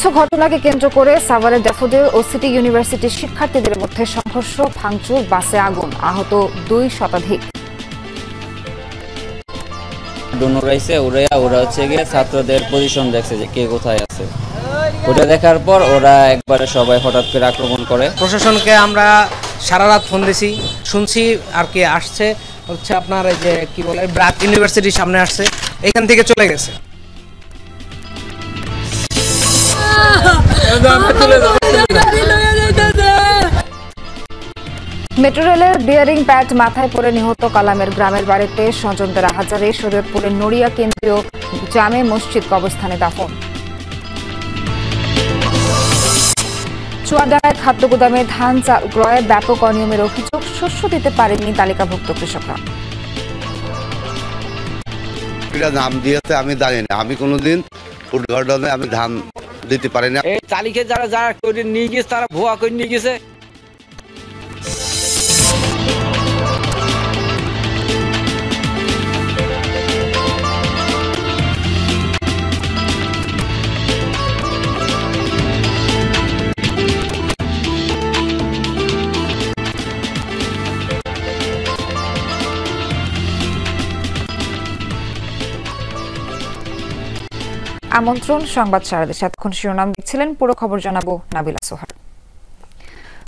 তুচ্ছ ঘটনাকে কেন্দ্র করে সাভারের ড্যাফোডিল ও সিটি ইউনিভার্সিটির শিক্ষার্থীদের মধ্যে সংঘর্ষ, ভাঙচুর, বাসে আগুন, আহত 2 শতাধিক। ওরা হচ্ছে গিয়ে ছাত্রদের পজিশন দেখছে যে কে কোথায় আছে, ওটা দেখার পর ওরা একবারে সবাই হঠাৎ করে আক্রমণ করে। প্রশাসনকে আমরা সারা রাত ফোন দিছি, শুনছি আর কি আসছে হচ্ছে আপনার এই যে কি বলে ব্রাক ইউনিভার্সিটির সামনে আসছে, এখান থেকে চলে গেছে। মেট্রো রেলের বিয়ারিং প্যাড মাথায় পড়ে নিহত কালামের গ্রামের বাড়িতে স্বজনদের আহাজারে শরীয়তপুরের নড়িয়া কেন্দ্রীয় জামে মসজিদ কবরস্থানে দাফন। চুয়াডাঙ্গায় খাদ্য গুদামে ধান চাল ক্রয়ে ব্যাপক অনিয়মের অভিযোগ, শস্য দিতে পারেননি তালিকাভুক্ত কৃষকরা। নাম দিয়েছে আমি জানি না, আমি কোনোদিন উদ্ঘাটনে আমি ধান দিতে পারি না। এই তালিকা যারা যারা করে নিয়ে গেছে তারা ভুয়া করে নিয়ে গেছে। আমন্ত্রণ সংবাদ সারাদেশে। এতক্ষণ শিরোনাম দেখছিলেন, পুরো খবর জানাবো নাবিলা সোহার।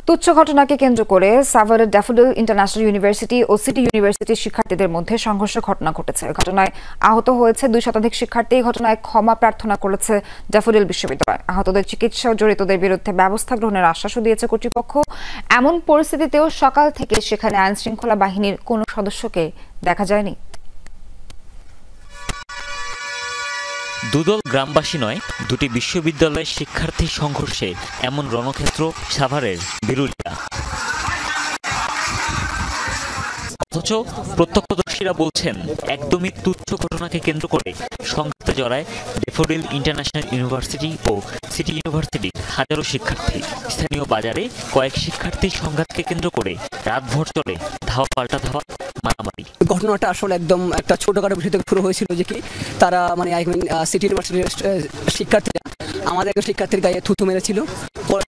তুচ্ছ ঘটনাকে কেন্দ্র করে সাভারের ড্যাফোডিল ইন্টারন্যাশনাল ইউনিভার্সিটি ও সিটি ইউনিভার্সিটির শিক্ষার্থীদের মধ্যে সংঘর্ষ ঘটনা ঘটেছে। ঘটনায় আহত হয়েছে 2 শতাধিক শিক্ষার্থী। এই ঘটনায় ক্ষমা প্রার্থনা করেছে ড্যাফোডিল বিশ্ববিদ্যালয়। আহতদের চিকিৎসা ও জড়িতদের বিরুদ্ধে ব্যবস্থা গ্রহণের আশ্বাসও দিয়েছে কর্তৃপক্ষ। এমন পরিস্থিতিতেও সকাল থেকে সেখানে আইন শৃঙ্খলা বাহিনীর কোনো সদস্যকে দেখা যায়নি। দুদল গ্রামবাসী নয়, দুটি বিশ্ববিদ্যালয়ের শিক্ষার্থী সংঘর্ষে এমন রণক্ষেত্র সাভারের বিরুলিয়া। অথচ প্রত্যক্ষদর্শীরা বলছেন একদমই তুচ্ছ ঘটনাকে কেন্দ্র করে সংঘাতে জড়ায় ড্যাফোডিল ইন্টারন্যাশনাল ইউনিভার্সিটি ও সিটি ইউনিভার্সিটির হাজারো শিক্ষার্থী। স্থানীয় বাজারে কয়েক শিক্ষার্থীর সংঘাতকে কেন্দ্র করে রাতভর চলে ধাওয়া পাল্টা ধাওয়া, মারামারি। ঘটনাটা আসলে একদম একটা ছোটখাটো বিষয় থেকে শুরু হয়েছিল যে কি তারা মানে সিটি ইউনিভার্সিটির শিক্ষার্থীরা আমাদের শিক্ষার্থীর গায়ে থুতু মেরেছিল।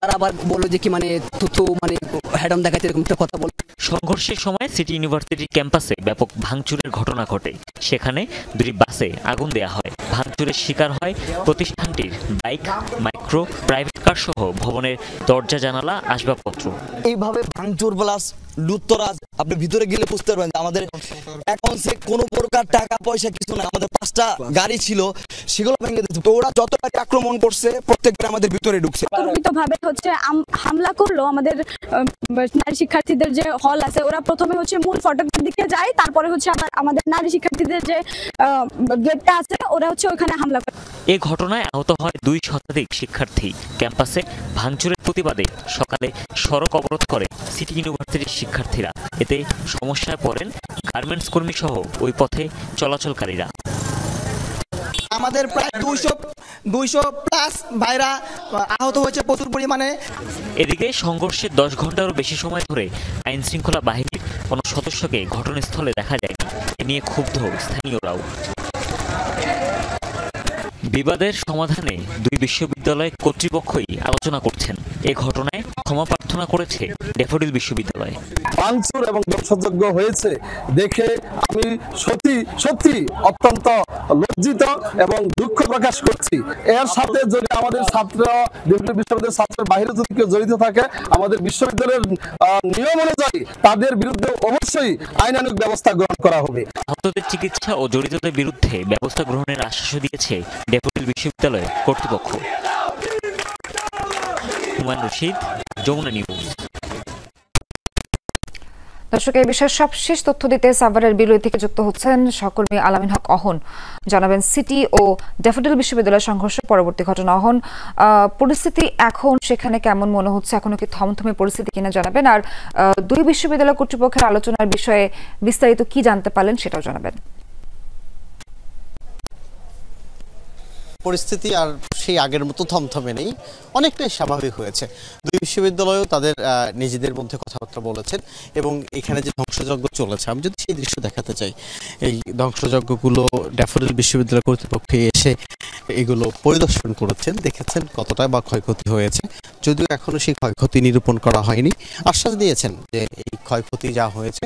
তারা আবার বললো যে কি মানে থুতু মানে হ্যাডম দেখাতে এরকম একটা কথা বল। সংঘর্ষের সময় সিটি ইউনিভার্সিটির ক্যাম্পাসে ব্যাপক ভাঙচুরের ঘটনা ঘটে। সেখানে 2টি বাসে আগুন দেয়া হয়। ভাঙচুরের শিকার হয় প্রতিষ্ঠানটির বাইক, মাইক্রো, প্রাইভেট কার সহ ভবনের দরজা, জানালা, আসবাবপত্র। এইভাবে ভাঙচুর প্লাস লুটতরাজ, আপনি ভিতরে গেলে বুঝতে পারবেন যে আমাদের অ্যাকাউন্টে কোনো প্রকার টাকা পয়সা কিছু না। আমাদের 5টা গাড়ি ছিল, সেগুলো ভেঙে দিয়েছে। তো ওরা যতটা আক্রমণ করছে প্রত্যেকটা আমাদের ভিতরে ঢুকছে। ভাবে হচ্ছে হামলা করলো আমাদের নারী শিক্ষার্থীদের যে হল আছে, ওরা প্রথমে হচ্ছে মূল ফটকের দিকে যায়, তারপরে হচ্ছে আমাদের নারী শিক্ষার্থীদের যে গেটটা আছে ওরা হচ্ছে ওখানে হামলা করে। এই ঘটনায় আহত হয় 2 শতাধিক শিক্ষার্থী। ক্যাম্পাসে ভাঙচুরের প্রতিবাদে সকালে সড়ক অবরোধ করে সিটি ইউনিভার্সিটির শিক্ষার্থীরা। এতে সমস্যায় পড়েন গার্মেন্টস কর্মী সহ ওই পথে চলাচলকারীরা। আমাদের প্রায় 200 প্লাস ভাইরা আহত হয়েছে প্রচুর পরিমাণে। এদিকে সংঘর্ষের 10 ঘন্টারও বেশি সময় ধরে আইন শৃঙ্খলা বাহিনীর কোনো সদস্যকে ঘটনাস্থলে দেখা যায়নি। এ নিয়ে ক্ষুব্ধ স্থানীয়রাও। বিবাদের সমাধানে 2 বিশ্ববিদ্যালয় কর্তৃপক্ষই আলোচনা করছেন। এ ঘটনায় ক্ষমা প্রার্থনা করেছে ড্যাফোডিল বিশ্ববিদ্যালয়। ভাঙচুর এবং ধ্বংসযজ্ঞ হয়েছে দেখে আমি সত্যি অত্যন্ত লজ্জিত এবং দুঃখ প্রকাশ করছি। এর সাথে যদি আমাদের বিশ্ববিদ্যালয়ের ছাত্রের বাইরে যদি কেউ জড়িত থাকে, আমাদের বিশ্ববিদ্যালয়ের নিয়ম অনুযায়ী তাদের বিরুদ্ধে অবশ্যই আইনানুগ ব্যবস্থা গ্রহণ করা হবে। আহতদের চিকিৎসা ও জড়িতদের বিরুদ্ধে ব্যবস্থা গ্রহণের আশ্বাস দিয়েছে ড্যাফোডিল বিশ্ববিদ্যালয়ের কর্তৃপক্ষ। হুমায়ুন রশিদ, যমুনা নিউজ। দর্শক, এই বিষয়ে সবশেষ তথ্য দিতে সাভারের বিরুলি থেকে যুক্ত হচ্ছেন সহকর্মী আলামিন হক অহন। জানাবেন সিটি ও ড্যাফোডিল বিশ্ববিদ্যালয়ের সংঘর্ষ পরবর্তী ঘটনা। অহন, পরিস্থিতি এখন সেখানে কেমন মনে হচ্ছে? এখনো কি থমথমে পরিস্থিতি কিনা জানাবেন। আর 2 বিশ্ববিদ্যালয় কর্তৃপক্ষের আলোচনার বিষয়ে বিস্তারিত কি জানতে পারলেন সেটাও জানাবেন। পরিস্থিতি আর সেই আগের মতো থমথমে নেই, অনেকটাই স্বাভাবিক হয়েছে। দুই বিশ্ববিদ্যালয়েও তাদের নিজেদের মধ্যে কথাবার্তা বলেছেন এবং এখানে যে ধ্বংসযজ্ঞ চলেছে, আমি যদি সেই দৃশ্য দেখাতে চাই, এই ধ্বংসযজ্ঞগুলো ড্যাফোডিল বিশ্ববিদ্যালয় কর্তৃপক্ষ এসে এগুলো পরিদর্শন করেছেন, দেখেছেন কতটা বা ক্ষয়ক্ষতি হয়েছে। যদিও এখনো সেই ক্ষয়ক্ষতি নিরূপণ করা হয়নি, আশ্বাস দিয়েছেন যে এই ক্ষয়ক্ষতি যা হয়েছে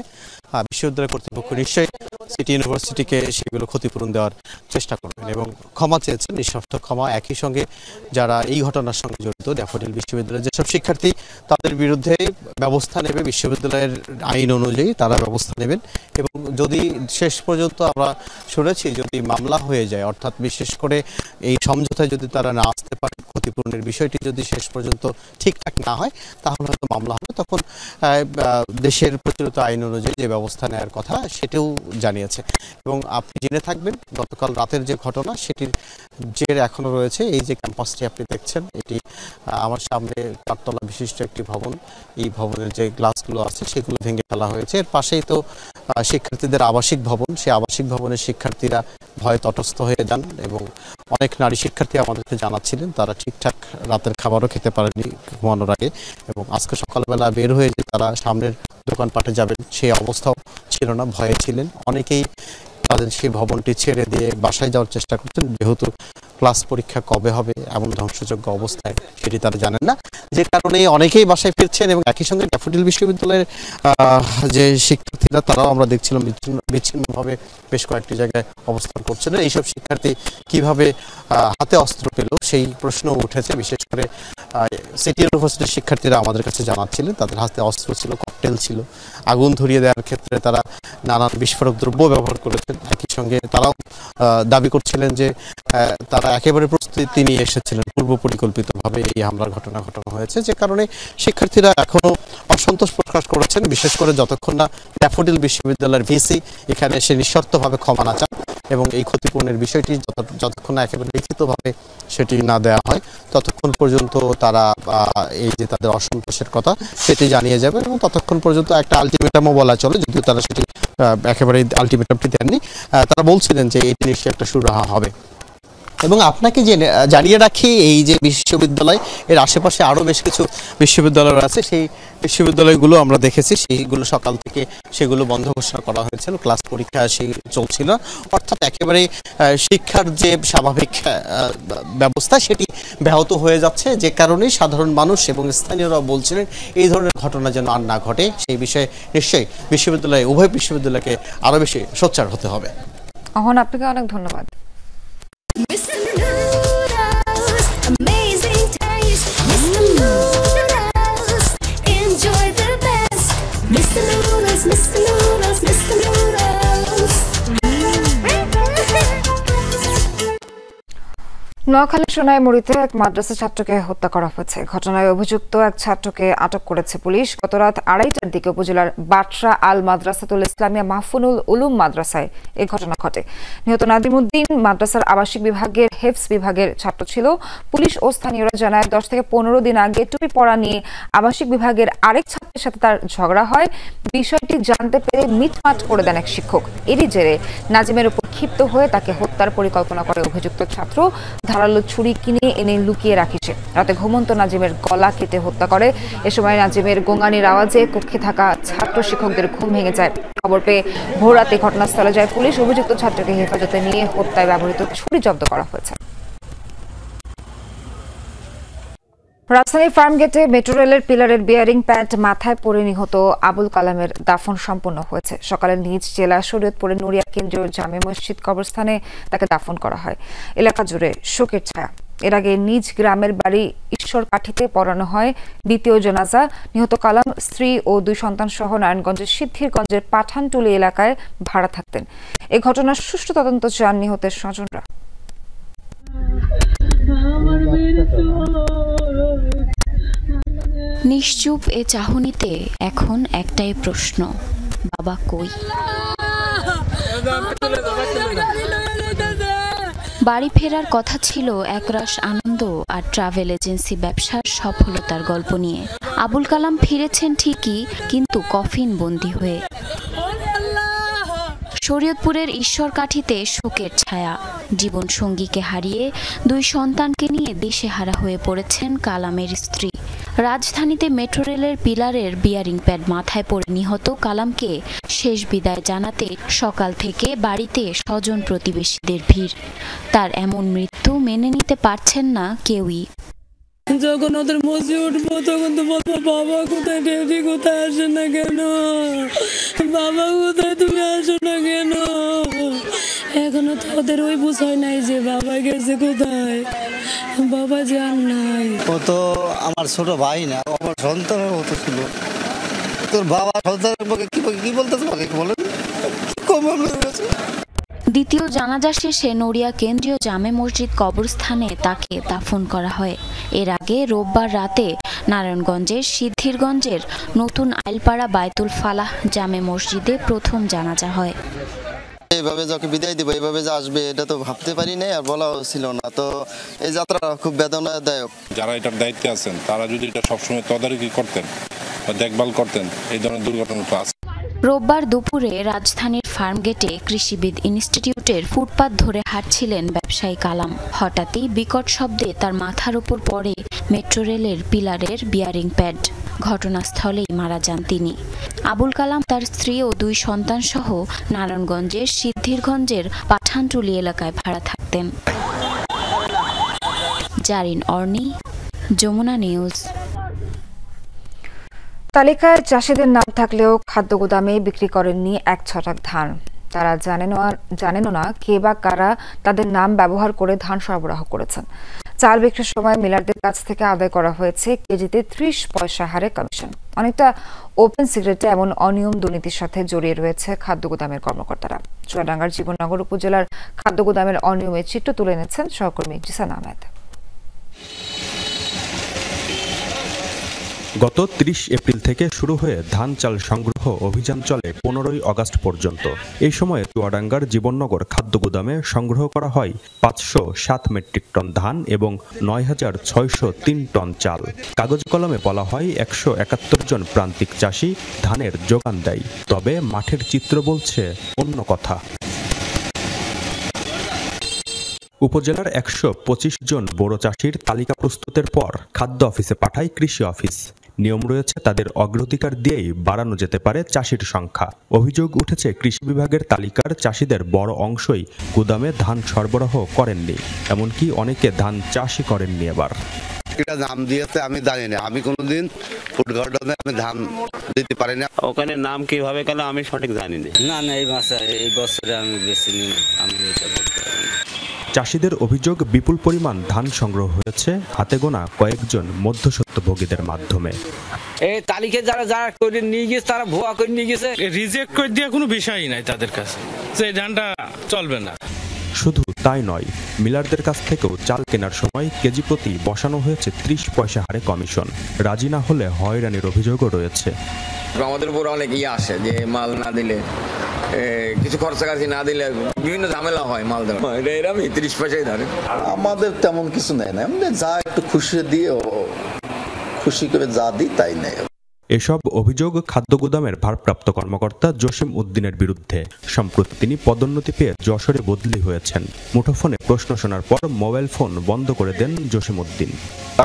বিশ্ববিদ্যালয় কর্তৃপক্ষ নিশ্চয়ই সিটি ইউনিভার্সিটিকে সেগুলো ক্ষতিপূরণ দেওয়ার চেষ্টা করবেন এবং ক্ষমা চেয়েছেন, নিঃশর্ত ক্ষমা। একই সঙ্গে যারা এই ঘটনার সঙ্গে জড়িত ড্যাফোডিল বিশ্ববিদ্যালয়ের যেসব শিক্ষার্থী, তাদের বিরুদ্ধে ব্যবস্থা নেবে বিশ্ববিদ্যালয়ের আইন অনুযায়ী, তারা ব্যবস্থা নেবেন। এবং যদি শেষ পর্যন্ত আমরা শুনেছি যদি মামলা হয়ে যায়, অর্থাৎ বিশেষ করে এই সমঝোতায় যদি তারা না আসতে পারে, ক্ষতিপূরণের বিষয়টি যদি শেষ পর্যন্ত ঠিকঠাক না হয়, তাহলে হয়তো মামলা হবে। তখন দেশের প্রচলিত আইন অনুযায়ী যে ব্যবস্থা নেওয়ার কথা সেটাও জানিয়েছে। এবং আপনি জেনে থাকবেন গতকাল রাতের যে ঘটনা, সেটির জের এখনো রয়েছে। এই যে ক্যাম্পাসটি আপনি দেখছেন, এটি আমার সামনে 4 তলা বিশিষ্ট একটি ভবন। এই ভবনের যে গ্লাসগুলো আছে সেগুলো ভেঙে ফেলা হয়েছে। এর পাশেই তো শিক্ষার্থীদের আবাসিক ভবন, সেই আবাসিক ভবনের শিক্ষার্থীরা ভয়ে তটস্থ হয়ে যান এবং অনেক নারী শিক্ষার্থী আমাদেরকে জানাচ্ছিলেন তারা ঠিকঠাক রাতের খাবারও খেতে পারেনি ঘুমানোর আগে, এবং আজকে সকালবেলা বের হয়ে যে তারা সামনের দোকানপাটে যাবেন সেই অবস্থাও ছিল না, ভয়ে ছিলেন। অনেকেই তাদের সেই ভবনটি ছেড়ে দিয়ে বাসায় যাওয়ার চেষ্টা করছেন, যেহেতু ক্লাস পরীক্ষা কবে হবে এমন ধ্বংসযোগ্য অবস্থায় সেটি তারা জানেন না, যে কারণে অনেকেই বাসায় ফিরছেন। এবং একই সঙ্গে ড্যাফোডিল বিশ্ববিদ্যালয়ের যে শিক্ষার্থীরা, তারাও আমরা দেখছিলাম বিচ্ছিন্নভাবে বেশ কয়েকটি জায়গায় অবস্থান করছেন। এইসব শিক্ষার্থী কিভাবে হাতে অস্ত্র পেল সেই প্রশ্ন উঠেছে। বিশেষ করে সিটি ইউনিভার্সিটির শিক্ষার্থীরা আমাদের কাছে জানাচ্ছিলেন তাদের হাতে অস্ত্র ছিল, ককটেল ছিল, আগুন ধরিয়ে দেওয়ার ক্ষেত্রে তারা নানান বিস্ফোরক দ্রব্য ব্যবহার করেছেন। একই সঙ্গে তারাও দাবি করছিলেন যে তারা একেবারে প্রস্তুতি নিয়ে এসেছিলেন, পূর্ব পরিকল্পিতভাবে এই হামলার ঘটনা ঘটানো হয়েছে, যে কারণে শিক্ষার্থীরা এখনো অসন্তোষ প্রকাশ করেছেন, বিশেষ করে যতক্ষণ না ড্যাফোডিল বিশ্ববিদ্যালয়ের ভিসি এখানে এসে নিঃশর্তভাবে ক্ষমা না চান এবং এই ক্ষতিপূরণের বিষয়টি যতক্ষণ না একেবারে লিখিতভাবে সেটি না দেওয়া হয়, ততক্ষণ পর্যন্ত তারা এই যে তাদের অসন্তোষের কথা সেটি জানিয়ে যাবে। এবং ততক্ষণ পর্যন্ত একটা আলটিমেটামও বলা চলে, যদিও তারা সেটি একেবারে আলটিমেটামটি দেননি। তারা বলছিলেন যে এটি নিশ্চয়ই একটা সুরাহা হবে। এবং আপনাকে জানিয়ে রাখি, এই যে বিশ্ববিদ্যালয়, এর আশেপাশে আরও বেশ কিছু বিশ্ববিদ্যালয় আছে, সেই বিশ্ববিদ্যালয়গুলো আমরা দেখেছি, সেইগুলো সকাল থেকে সেগুলো বন্ধ ঘোষণা করা হয়েছিল, ক্লাস পরীক্ষা সেই চলছিল। অর্থাৎ একেবারে শিক্ষার যে স্বাভাবিক ব্যবস্থা সেটি ব্যাহত হয়ে যাচ্ছে, যে কারণে সাধারণ মানুষ এবং স্থানীয়রা বলছিলেন এই ধরনের ঘটনা যেন আর না ঘটে। সেই বিষয়ে নিশ্চয়ই উভয় বিশ্ববিদ্যালয়কে আরও বেশি সোচ্চার হতে হবে। অহন, আপনাকে অনেক ধন্যবাদ। নোয়াখালী সোনাইমুড়িতে এক মাদ্রাসা ছাত্রকে হত্যা করা হয়েছে। ঘটনায় অভিযুক্ত এক ছাত্রকে আটক করেছে পুলিশ। গত রাত 2:30টার দিকে উপজেলার বাটরা আল মাদ্রাসাতুল ইসলামিয়া মাহফুনুল উলুম মাদ্রাসায় এই ঘটনা ঘটে। নিহত নাদিমউদ্দিন মাদ্রাসার আবাসিক বিভাগের হেফজ বিভাগের ছাত্র ছিল। পুলিশ ও স্থানীয়রা জানায় 10 থেকে 15 দিন আগে টুপি পরা নিয়ে আবাসিক বিভাগের আরেক ছাত্রের সাথে তার ঝগড়া হয়। বিষয়টি জানতে পেরে মিটমাট করে দেন এক শিক্ষক। এরই জেরে নাজিমের উপর ক্ষিপ্ত হয়ে তাকে হত্যার পরিকল্পনা করে অভিযুক্ত ছাত্র। ধারালো ছুরি কিনে এনে লুকিয়ে রাখিছে। রাতে ঘুমন্ত নাজিমের গলা কেটে হত্যা করে। এ সময় নাজিমের গোঙানির আওয়াজে কক্ষে থাকা ছাত্র শিক্ষকদের ঘুম ভেঙে যায়। খবর পেয়ে ভোর রাতে ঘটনাস্থলে যায় পুলিশ। অভিযুক্ত ছাত্রকে হেফাজতে নিয়ে হত্যায় ব্যবহৃত ছুরি জব্দ করা হয়েছে। রাজধানী ফার্মগেটে মেট্রো রেলের পিলারের বিয়ারিং প্যাড মাথায় পড়ে নিহত আবুল কালামের দাফন সম্পন্ন হয়েছে। সকালে নিজ জেলা শরীয়তপুরের নুরিয়া কেন্দ্রীয় জামে মসজিদ কবরস্থানে তাকে দাফন করা হয়। এলাকা জুড়ে শোকের ছায়া। এর আগে নিজ গ্রামের বাড়ি ঈশ্বরকাঠিতে পড়ানো হয় দ্বিতীয় জানাজা। নিহত কালাম স্ত্রী ও 2 সন্তান সহ নারায়ণগঞ্জের সিদ্ধিরগঞ্জের পাঠানটুলি এলাকায় ভাড়া থাকতেন। এই ঘটনার সুষ্ঠু তদন্ত চান নিহতের স্বজনরা। নিশ্চুপ এ চাহনিতে এখন একটাই প্রশ্ন, বাবা কই? বাড়ি ফেরার কথা ছিল একরাশ আনন্দ আর ট্রাভেল এজেন্সি ব্যবসার সফলতার গল্প নিয়ে। আবুল কালাম ফিরেছেন ঠিকই, কিন্তু কফিন বন্দী হয়ে। শরীয়তপুরের ঈশ্বরকাঠিতে শোকের ছায়া। জীবনসঙ্গীকে হারিয়ে 2 সন্তানকে নিয়ে দিশেহারা হয়ে পড়েছেন কালামের স্ত্রী। রাজধানীতে মেট্রো রেলের পিলারের বিয়ারিং প্যাড মাথায় পড়ে নিহত কালামকে শেষ বিদায় জানাতে সকাল থেকে বাড়িতে স্বজন প্রতিবেশীদের ভিড়। তার এমন মৃত্যু মেনে নিতে পারছেন না কেউই। যখন ওদের মসজিদ উঠবো তখন তো বলবো, বাবা কোথায়, ডেডি কোথায়, আসে না কেন, বাবা কোথায়, তুমি আসো না কেন। এখনো তো ওদের ওই বুঝায় নাই যে বাবা গেছে কোথায়, বাবা যান নাই। ও তো আমার ছোট ভাই না, আমার সন্তানের মতো ছিল। তোর বাবা সন্তানের পক্ষে কি বলতে পারে বলেন। দ্বিতীয় জানাজা শেষে নড়িয়া কেন্দ্রীয় জামে মসজিদ কবরস্থানে তাকে দাফন করা হয়। এর আগে রোববার রাতে নারায়ণগঞ্জের সিদ্ধিরগঞ্জের নতুন আইলপাড়া বায়তুল ফালাহ জামে মসজিদে প্রথম জানাজা হয়। এইভাবে যাকে বিদায় দিব, এইভাবে যে আসবে এটা তো ভাবতে পারি নাই, আর বলাও ছিল না। তো এই যাত্রা খুব বেদনাদায়ক। যারা এটার দায়িত্বে আছেন তারা যদি এটা সবসময় তদারকি করতেন বা দেখভাল করতেন, এই ধরনের দুর্ঘটনা তো আছে। রোববার দুপুরে রাজধানীর ফার্মগেটে কৃষিবিদ ইনস্টিটিউটের ফুটপাত ধরে হাঁটছিলেন ব্যবসায়ী কালাম। হঠাৎই বিকট শব্দে তার মাথার উপর পড়ে মেট্রো রেলের পিলারের বিয়ারিং প্যাড। ঘটনাস্থলেই মারা যান তিনি। আবুল কালাম তার স্ত্রী ও 2 সন্তান সহ নারায়ণগঞ্জের সিদ্ধিরগঞ্জের পাঠানটুলি এলাকায় ভাড়া থাকতেন। জারিন অর্নি, যমুনা নিউজ। তালিকায় চাষিদের নাম থাকলেও খাদ্য গুদামে বিক্রি করেননি 1 ছটাক ধান। তারা জানেনও না কে বা কারা তাদের নাম ব্যবহার করে ধান সরবরাহ করেছেন। চাল বিক্রির সময় মিলারদের কাছ থেকে আদায় করা হয়েছে কেজিতে 30 পয়সা হারে কমিশন। অনেকটা ওপেন সিক্রেটে এমন অনিয়ম দুর্নীতির সাথে জড়িয়ে রয়েছে খাদ্য গুদামের কর্মকর্তারা। চুয়াডাঙ্গার জীবননগর উপজেলার খাদ্য গুদামের অনিয়মের চিত্র তুলে এনেছেন সহকর্মী জিসান আহমেদ। গত 30 এপ্রিল থেকে শুরু হয়ে ধান চাল সংগ্রহ অভিযান চলে 15ই আগস্ট পর্যন্ত। এই সময়ে চুয়াডাঙ্গার জীবননগর খাদ্য গুদামে সংগ্রহ করা হয় 507 মেট্রিক টন ধান এবং 9603 টন চাল। কাগজ কলমে বলা হয় 171 জন প্রান্তিক চাষি ধানের যোগান দেয়, তবে মাঠের চিত্র বলছে অন্য কথা। উপজেলার 125 জন বড় চাষির তালিকা প্রস্তুতের পর খাদ্য অফিসে পাঠায় কৃষি অফিস। নিয়ম রয়েছে তাদের অগ্রাধিকার দিয়েই বাড়ানো যেতে পারে চাষির সংখ্যা। অভিযোগ উঠেছে কৃষি বিভাগের তালিকার চাষিদের বড় অংশই গুদামে ধান সরবরাহ করেননি, এমনকি অনেকে ধান চাষই করেননি। এবার এটা নাম দিয়েছে আমি জানি না, আমি কোনোদিন ফুড গার্ডেনে আমি ধান দিতে পারি না। ওখানে নাম কিভাবে গেল আমি সঠিক জানি না। না এই বছরে আমি বেশি আমি এটা বলতে পারি না। চাষিদের অভিযোগ বিপুল পরিমাণ ধান সংগ্রহ হয়েছে হাতে গোনা কয়েকজন মধ্যস্বত্বভোগীদের মাধ্যমে। এই তালিকা যারা করে নিয়ে গেছে তারা ভুয়া করে নিয়ে গেছে, রিজেক্ট করে দেওয়া কোনো বিষয়ই নাই তাদের কাছে, যে ধানটা চলবে না। শুধু তাই নয়, মিলারদের কাছ থেকেও চাল কেনার সময় কেজি প্রতি বসানো হয়েছে 30 পয়সা হারে কমিশন। রাজি না হলে হয়রানির অভিযোগও রয়েছে। আমাদের উপর অনেক আসে যে মাল না দিলে, কিছু খরচাকাছি না দিলে বিভিন্ন ঝামেলা হয় মাল দেওয়া, এটা আমি 30 পয়সাই ধরে। আমাদের তেমন কিছু নেয় না, আমাদের যা একটু খুশি দিয়ে খুশি করে যা দিই তাই নেয়। এসব অভিযোগ খাদ্য গুদামের ভারপ্রাপ্ত কর্মকর্তা জসিম উদ্দিনের বিরুদ্ধে। সম্প্রতি তিনি পদোন্নতি পেয়ে যশোরে বদলি হয়েছেন। মুঠোফোনে প্রশ্ন শোনার পর মোবাইল ফোন বন্ধ করে দেন জসিম উদ্দিন।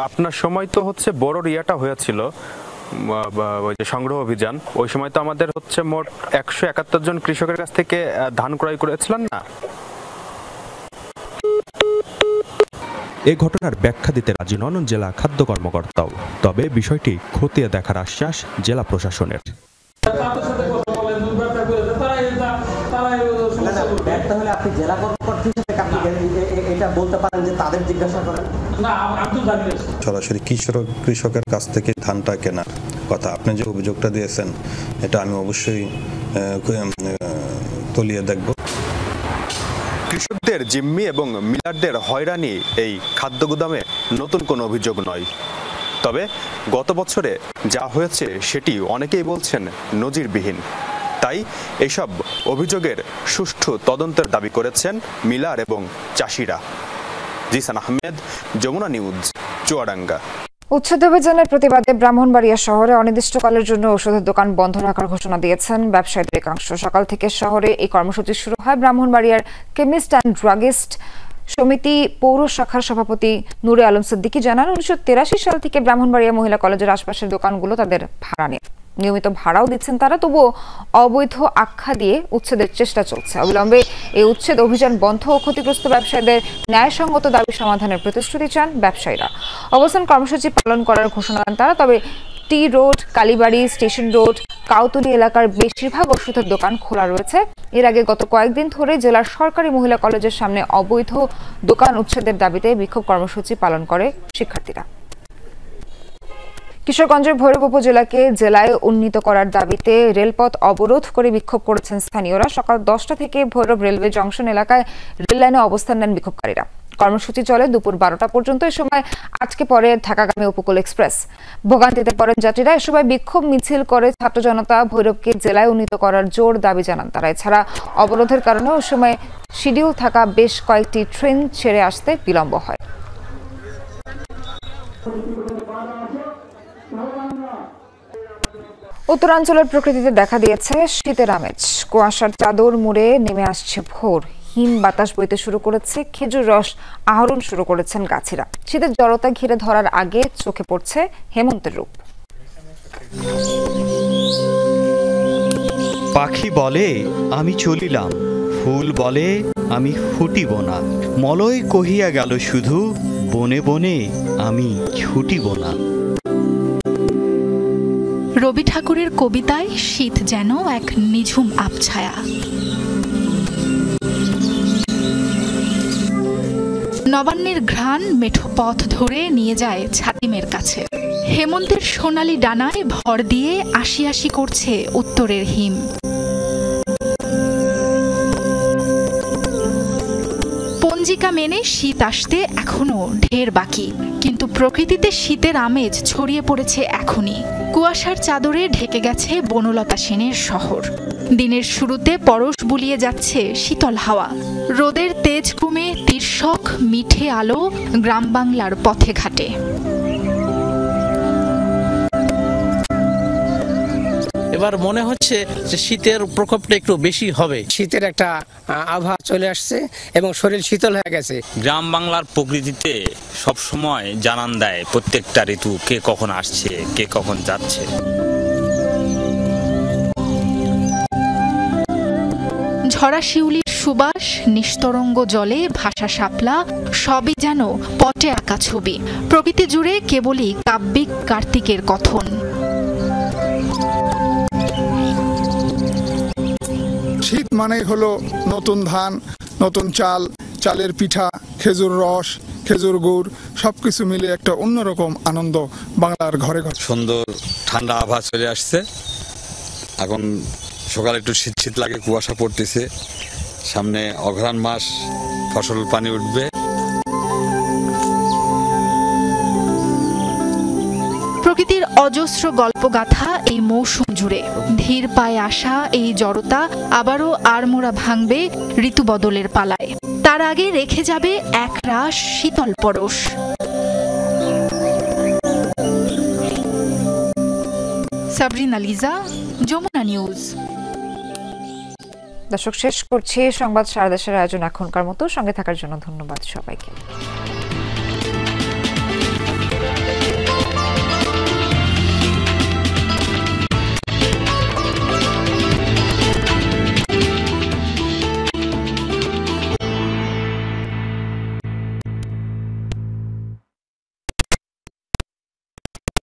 আপনার সময় তো বড় রিয়াটা হয়েছিল ওই যে সংগ্রহ অভিযান, ওই সময় তো আমাদের মোট 171 জন কৃষকের কাছ থেকে ধান ক্রয় করেছিলেন না? এ ঘটনার ব্যাখ্যা দিতে রাজি নন জেলা খাদ্য কর্মকর্তাও, তবে বিষয়টি খতিয়ে দেখার আশ্বাস জেলা প্রশাসনের। সরাসরি কৃষকের কাছ থেকে ধানটা কেনার কথা আপনি যে অভিযোগটা দিয়েছেন, এটা আমি অবশ্যই তলিয়ে দেখব। কৃষকদের জিম্মি এবং মিলারদের হয়রানি এই খাদ্য গুদামে নতুন কোনো অভিযোগ নয়, তবে গত বছরে যা হয়েছে সেটি অনেকেই বলছেন নজিরবিহীন। তাই এসব অভিযোগের সুষ্ঠু তদন্তের দাবি করেছেন মিলার এবং চাষিরা। জিসান আহমেদ, যমুনা নিউজ, চুয়াডাঙ্গা। উচ্ছেদ অভিযানের প্রতিবাদে ব্রাহ্মণবাড়িয়া শহরে অনির্দিষ্টকালের জন্য ওষুধের দোকান বন্ধ রাখার ঘোষণা দিয়েছেন ব্যবসায়ীদের একাংশ। সকাল থেকে শহরে এই কর্মসূচি শুরু হয়। ব্রাহ্মণবাড়িয়ার কেমিস্ট অ্যান্ড ড্রাগিস্ট সমিতি পৌর শাখার সভাপতি নুরে আলম সিদ্দিকী জানান, 1983 সাল থেকে ব্রাহ্মণবাড়িয়া মহিলা কলেজের আশপাশের দোকানগুলো তাদের ভাড়া নেয়। নিয়মিত ভাড়াও দিচ্ছেন তারা, তবুও অবৈধ আখ্যা দিয়ে উচ্ছেদের চেষ্টা চলছে। অবিলম্বে এই উচ্ছেদ অভিযান বন্ধ ও ক্ষতিগ্রস্ত ব্যবসায়ীদের ন্যায়সঙ্গত দাবি সমাধানের প্রতিশ্রুতি চান ব্যবসায়ীরা। অবস্থান কর্মসূচি পালন করার ঘোষণা দেন তারা। তবে টি রোড, কালীবাড়ি, স্টেশন রোড, কাউতুলি এলাকার বেশিরভাগ ওষুধের দোকান খোলা রয়েছে। এর আগে গত কয়েকদিন ধরে জেলার সরকারি মহিলা কলেজের সামনে অবৈধ দোকান উচ্ছেদের দাবিতে বিক্ষোভ কর্মসূচি পালন করে শিক্ষার্থীরা। কিশোরগঞ্জের ভৈরব উপজেলাকে জেলায় উন্নীত করার দাবিতে রেলপথ অবরোধ করে বিক্ষোভ করেছেন স্থানীয়রা। সকাল 10টা থেকে ভৈরব রেলওয়ে জংশন এলাকায় রেল লাইনে অবস্থান নেন বিক্ষোভকারীরা। কর্মসূচি চলে দুপুর 12টা পর্যন্ত। এ সময় আজকে পরে ঢাকাগামী উপকূল এক্সপ্রেস। ভোগান্তিতে পড়েন যাত্রীরা। এ সময় বিক্ষোভ মিছিল করে ছাত্র জনতা ভৈরবকে জেলায় উন্নীত করার জোর দাবি জানান তারা। এছাড়া অবরোধের কারণে ওই সময় শিডিউল থাকা বেশ কয়েকটি ট্রেন ছেড়ে আসতে বিলম্ব হয়। উত্তরাঞ্চলের প্রকৃতিতে দেখা দিয়েছে শীতের আমেজ। কুয়াশার চাদর মুড়ে নেমে আসছে ভোর। হিম বাতাস বইতে শুরু করেছে। খেজুর রস আহরণ শুরু করেছেন গাছিরা। শীতের জড়তা ঘিরে ধরার আগে চোখে পড়ছে হেমন্তের রূপ। পাখি বলে আমি চলিলাম, ফুল বলে আমি ফুটিব না, মলয় কহিয়া গেল শুধু বনে বনে আমি ছুটিব না। রবি ঠাকুরের কবিতায় শীত যেন এক নিঝুম আবছায়া। নবান্নের ঘ্রাণ মেঠো পথ ধরে নিয়ে যায় ছাতিমের কাছে। হেমন্তের সোনালি ডানায় ভর দিয়ে আশি আশি করছে উত্তরের হিম। পঞ্জিকা মেনে শীত আসতে এখনো ঢের বাকি, কিন্তু প্রকৃতিতে শীতের আমেজ ছড়িয়ে পড়েছে এখনই। কুয়াশার চাদরে ঢেকে গেছে বনলতা সেনের শহর। দিনের শুরুতে পরশ বুলিয়ে যাচ্ছে শীতল হাওয়া। রোদের তেজ কমে তির্যক মিঠে আলো গ্রাম বাংলার পথে ঘাটে। এবার মনে হচ্ছে যে শীতের প্রকোপটা একটু বেশি হবে। শীতের একটা আবহাওয়া চলে আসছে এবং শরীর শীতল হয়ে গেছে। গ্রাম বাংলার প্রকৃতিতে সব সময় জানান দেয় প্রত্যেকটা ঋতু কে কখন আসছে, কে কখন যাচ্ছে। ঝরা শিউলির সুবাস, নিস্তরঙ্গ জলে ভাসা শাপলা, সবই যেন পটে আঁকা ছবি। প্রকৃতি জুড়ে কেবলই কাব্যিক কার্তিকের কথন। শীত মানেই হলো নতুন ধান, নতুন চাল, চালের পিঠা, খেজুর রস, খেজুর গুড়, সবকিছু মিলে একটা অন্যরকম আনন্দ বাংলার ঘরে ঘরে। সুন্দর ঠান্ডা আবহাওয়া চলে আসছে। এখন সকালে একটু শীত শীত লাগে, কুয়াশা পড়তেছে। সামনে অঘ্রাণ মাস, ফসল পানি উঠবে। প্রকৃতির অজস্র গল্পগাথা এই মৌসুম জুড়ে। ধীর পায়ে আসা এই জড়তা আবারও আড়মোড়া ভাঙবে ঋতু বদলের পালায়। তার আগে রেখে যাবে এক রাশ শীতল পরশ। সাবরিনা লিজা, যমুনা নিউজ। দর্শক, শেষ করছি সংবাদ সারা দেশের আয়োজন এখনকার মতো। সঙ্গে থাকার জন্য ধন্যবাদ সবাইকে।